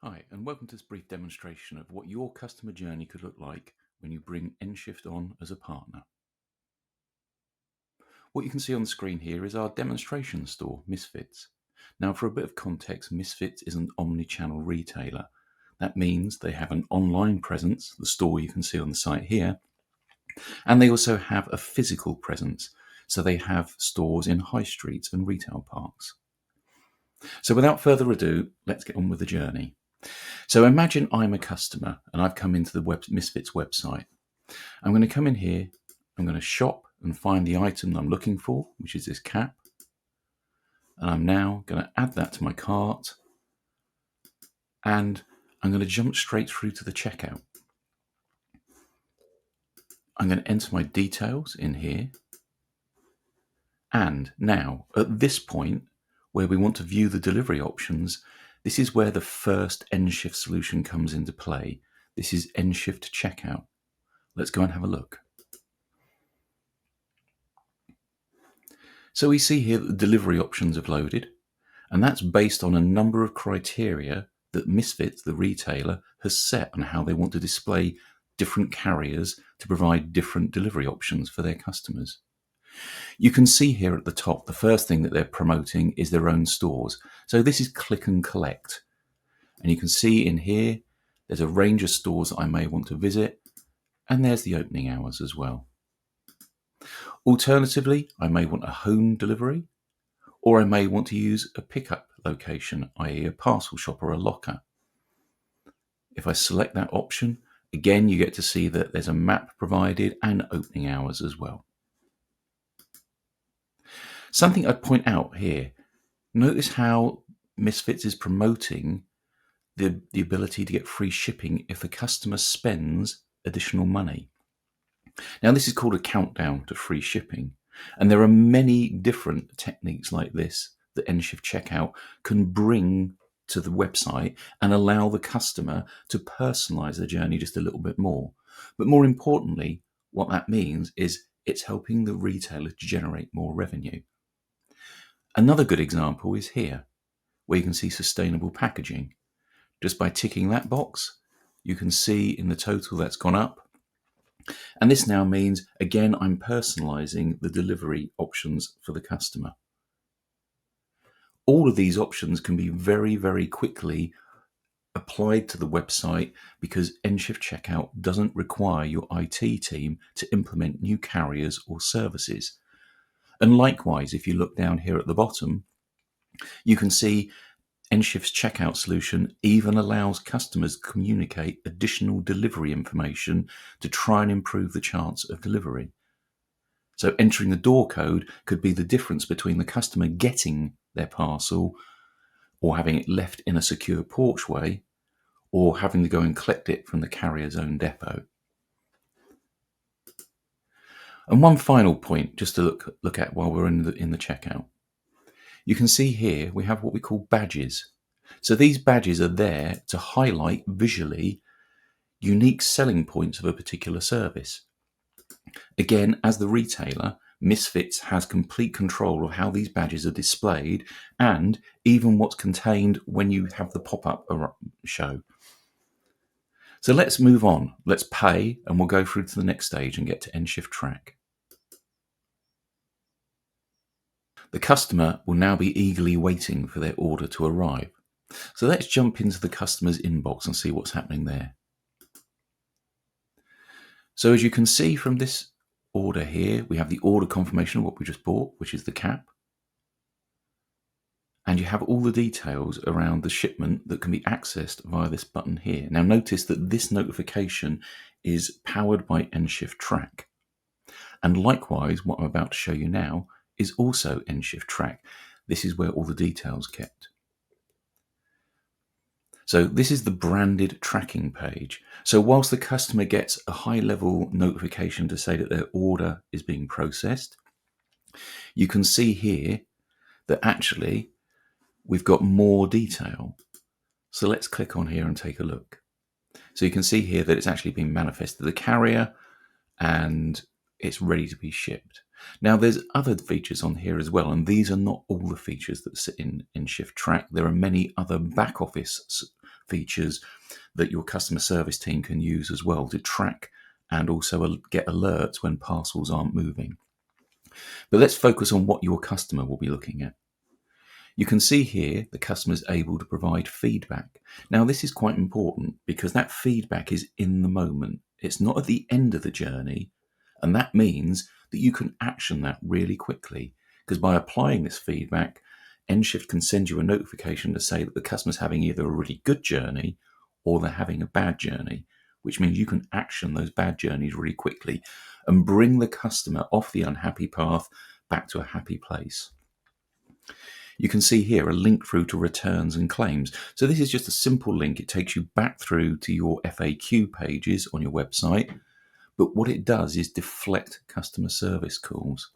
Hi, and welcome to this brief demonstration of what your customer journey could look like when you bring nShift on as a partner. What you can see on the screen here is our demonstration store, Misfits. Now, for a bit of context, Misfits is an omni-channel retailer. That means they have an online presence, the store you can see on the site here, and they also have a physical presence. So they have stores in high streets and retail parks. So without further ado, let's get on with the journey. So imagine I'm a customer and I've come into the Misfits website. I'm going to come in here, I'm going to shop and find the item that I'm looking for, which is this cap. And I'm now going to add that to my cart. And I'm going to jump straight through to the checkout. I'm going to enter my details in here. And now, at this point, where we want to view the delivery options, this is where the first nShift solution comes into play. This is nShift Checkout. Let's go and have a look. So we see here that the delivery options have loaded, and that's based on a number of criteria that Misfits, the retailer, has set on how they want to display different carriers to provide different delivery options for their customers. You can see here at the top, the first thing that they're promoting is their own stores. So this is click and collect. And you can see in here, there's a range of stores that I may want to visit, and there's the opening hours as well. Alternatively, I may want a home delivery, or I may want to use a pickup location, i.e. a parcel shop or a locker. If I select that option, again, you get to see that there's a map provided and opening hours as well. Something I'd point out here, notice how Misfits is promoting the ability to get free shipping if the customer spends additional money. Now, this is called a countdown to free shipping, and there are many different techniques like this that nShift Checkout can bring to the website and allow the customer to personalize their journey just a little bit more. But more importantly, what that means is it's helping the retailer to generate more revenue. Another good example is here, where you can see sustainable packaging. Just by ticking that box, you can see in the total that's gone up. And this now means, again, I'm personalizing the delivery options for the customer. All of these options can be very, very quickly applied to the website because nShift Checkout doesn't require your IT team to implement new carriers or services. And likewise, if you look down here at the bottom, you can see nShift's checkout solution even allows customers to communicate additional delivery information to try and improve the chance of delivery. So entering the door code could be the difference between the customer getting their parcel or having it left in a secure porchway or having to go and collect it from the carrier's own depot. And one final point just to look at while we're in the checkout. You can see here we have what we call badges. So these badges are there to highlight visually unique selling points of a particular service. Again, as the retailer, Misfits has complete control of how these badges are displayed and even what's contained when you have the pop-up show. So let's move on. Let's pay and we'll go through to the next stage and get to nShift Track. The customer will now be eagerly waiting for their order to arrive. So let's jump into the customer's inbox and see what's happening there. So as you can see from this order here, we have the order confirmation of what we just bought, which is the cap. And you have all the details around the shipment that can be accessed via this button here. Now notice that this notification is powered by nShift Track. And likewise, what I'm about to show you now is also nShift Track. This is where all the details kept. So this is the branded tracking page. So whilst the customer gets a high-level notification to say that their order is being processed, you can see here that actually we've got more detail. So let's click on here and take a look. So you can see here that it's actually been manifested to the carrier and it's ready to be shipped. Now there's other features on here as well, and these are not all the features that sit in nShift Track. There are many other back office features that your customer service team can use as well to track and also get alerts when parcels aren't moving. But let's focus on what your customer will be looking at. You can see here the customer is able to provide feedback. Now, this is quite important because that feedback is in the moment. It's not at the end of the journey, and that means that you can action that really quickly, because by applying this feedback, nShift can send you a notification to say that the customer's having either a really good journey or they're having a bad journey, which means you can action those bad journeys really quickly and bring the customer off the unhappy path back to a happy place. You can see here a link through to returns and claims. So this is just a simple link. It takes you back through to your FAQ pages on your website. But what it does is deflect customer service calls.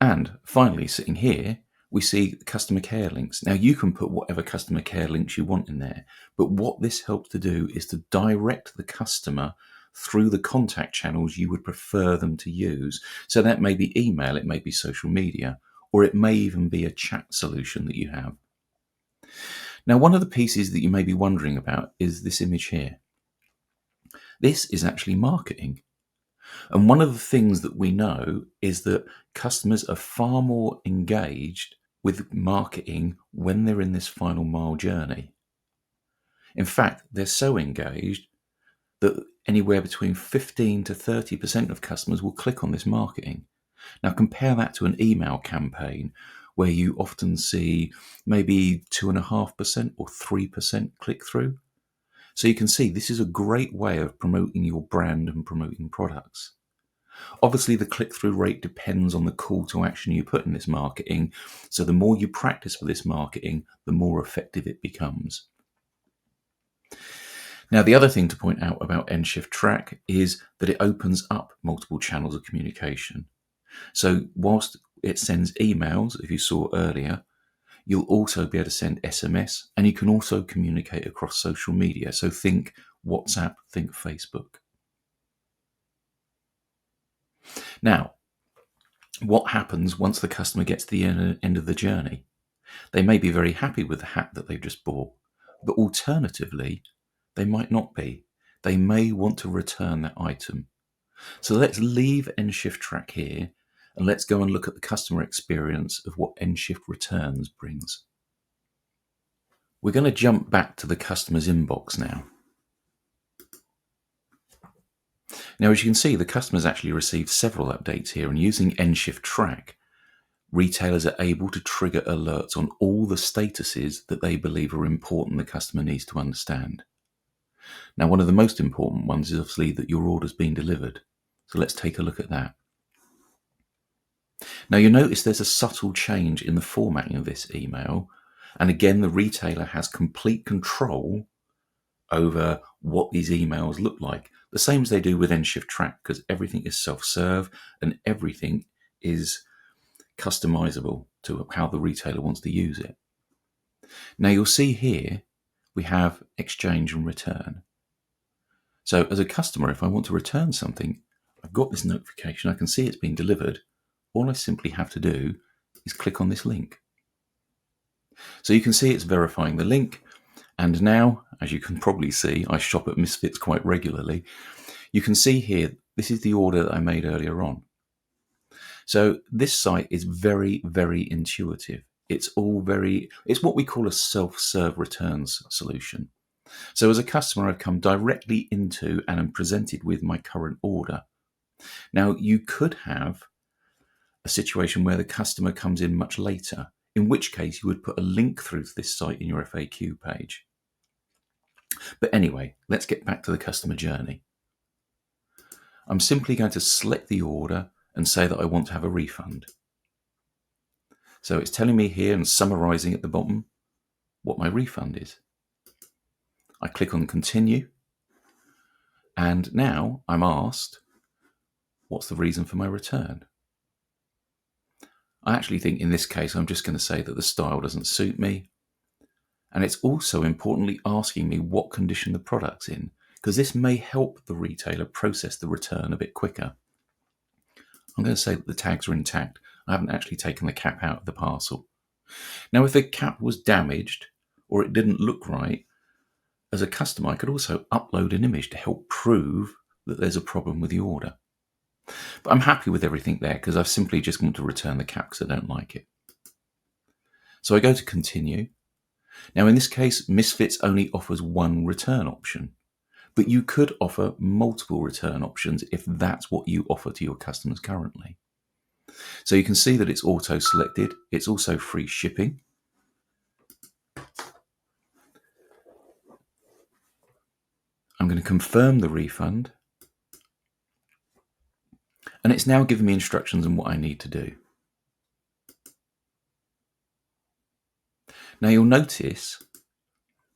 And finally, sitting here, we see customer care links. Now, you can put whatever customer care links you want in there. But what this helps to do is to direct the customer through the contact channels you would prefer them to use. So that may be email, it may be social media, or it may even be a chat solution that you have. Now, one of the pieces that you may be wondering about is this image here. This is actually marketing. And one of the things that we know is that customers are far more engaged with marketing when they're in this final mile journey. In fact, they're so engaged that anywhere between 15 to 30% of customers will click on this marketing. Now compare that to an email campaign where you often see maybe 2.5% or 3% click through. So you can see this is a great way of promoting your brand and promoting products. Obviously, the click-through rate depends on the call to action you put in this marketing. So the more you practice with this marketing, the more effective it becomes. Now, the other thing to point out about nShift Track is that it opens up multiple channels of communication. So whilst it sends emails, if you saw earlier, you'll also be able to send SMS, and you can also communicate across social media. So think WhatsApp, think Facebook. Now, what happens once the customer gets to the end of the journey? They may be very happy with the hat that they've just bought, but alternatively, they might not be. They may want to return that item. So let's leave nShift Track here and let's go and look at the customer experience of what nShift Returns brings. We're going to jump back to the customer's inbox now. Now, as you can see, the customers actually received several updates here, and using nShift Track, retailers are able to trigger alerts on all the statuses that they believe are important the customer needs to understand. Now, one of the most important ones is obviously that your order's been delivered. So let's take a look at that. Now, you'll notice there's a subtle change in the formatting of this email. And again, the retailer has complete control over what these emails look like. The same as they do with nShift Track, because everything is self-serve and everything is customizable to how the retailer wants to use it. Now you'll see here we have exchange and return. So as a customer, if I want to return something, I've got this notification, I can see it's been delivered. All I simply have to do is click on this link. So you can see it's verifying the link. And now, as you can probably see, I shop at Misfits quite regularly. You can see here, this is the order that I made earlier on. So this site is very, very intuitive. It's what we call a self-serve returns solution. So as a customer, I've come directly into and am presented with my current order. Now, you could have a situation where the customer comes in much later, in which case you would put a link through to this site in your FAQ page. But anyway, let's get back to the customer journey. I'm simply going to select the order and say that I want to have a refund. So it's telling me here and summarizing at the bottom what my refund is. I click on continue, and now I'm asked, what's the reason for my return? I actually think in this case, I'm just going to say that the style doesn't suit me. And it's also importantly asking me what condition the product's in, because this may help the retailer process the return a bit quicker. I'm going to say that the tags are intact. I haven't actually taken the cap out of the parcel. Now, if the cap was damaged or it didn't look right, as a customer, I could also upload an image to help prove that there's a problem with the order. But I'm happy with everything there because I've simply just want to return the cap because I don't like it. So I go to continue. Now in this case, Misfits only offers one return option, but you could offer multiple return options if that's what you offer to your customers currently. So you can see that it's auto selected. It's also free shipping. I'm going to confirm the refund. And it's now giving me instructions on what I need to do. Now you'll notice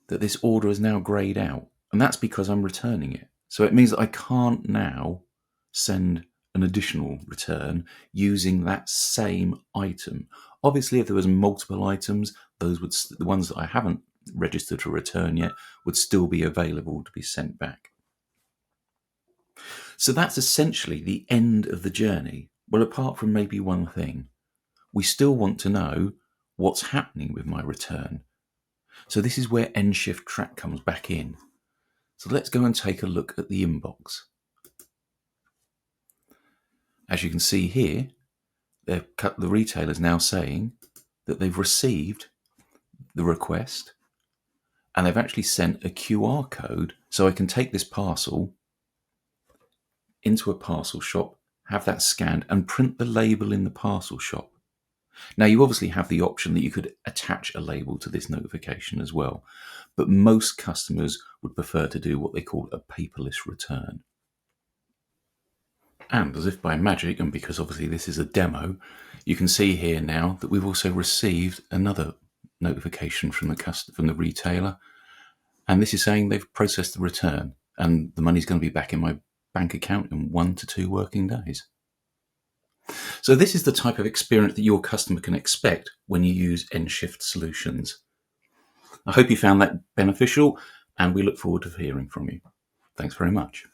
that this order is now grayed out, and that's because I'm returning it. So it means that I can't now send an additional return using that same item. Obviously, if there was multiple items, the ones that I haven't registered for return yet would still be available to be sent back. So that's essentially the end of the journey. Well, apart from maybe one thing, we still want to know what's happening with my return. So this is where nShift Track comes back in. So let's go and take a look at the inbox. As you can see here, the retailer's now saying that they've received the request and they've actually sent a QR code so I can take this parcel into a parcel shop, have that scanned and print the label in the parcel shop. Now you obviously have the option that you could attach a label to this notification as well, but most customers would prefer to do what they call a paperless return. And as if by magic, and because obviously this is a demo, you can see here now that we've also received another notification from the retailer, and this is saying they've processed the return and the money's going to be back in my bank account in 1 to 2 working days. So this is the type of experience that your customer can expect when you use nShift solutions. I hope you found that beneficial, and we look forward to hearing from you. Thanks very much.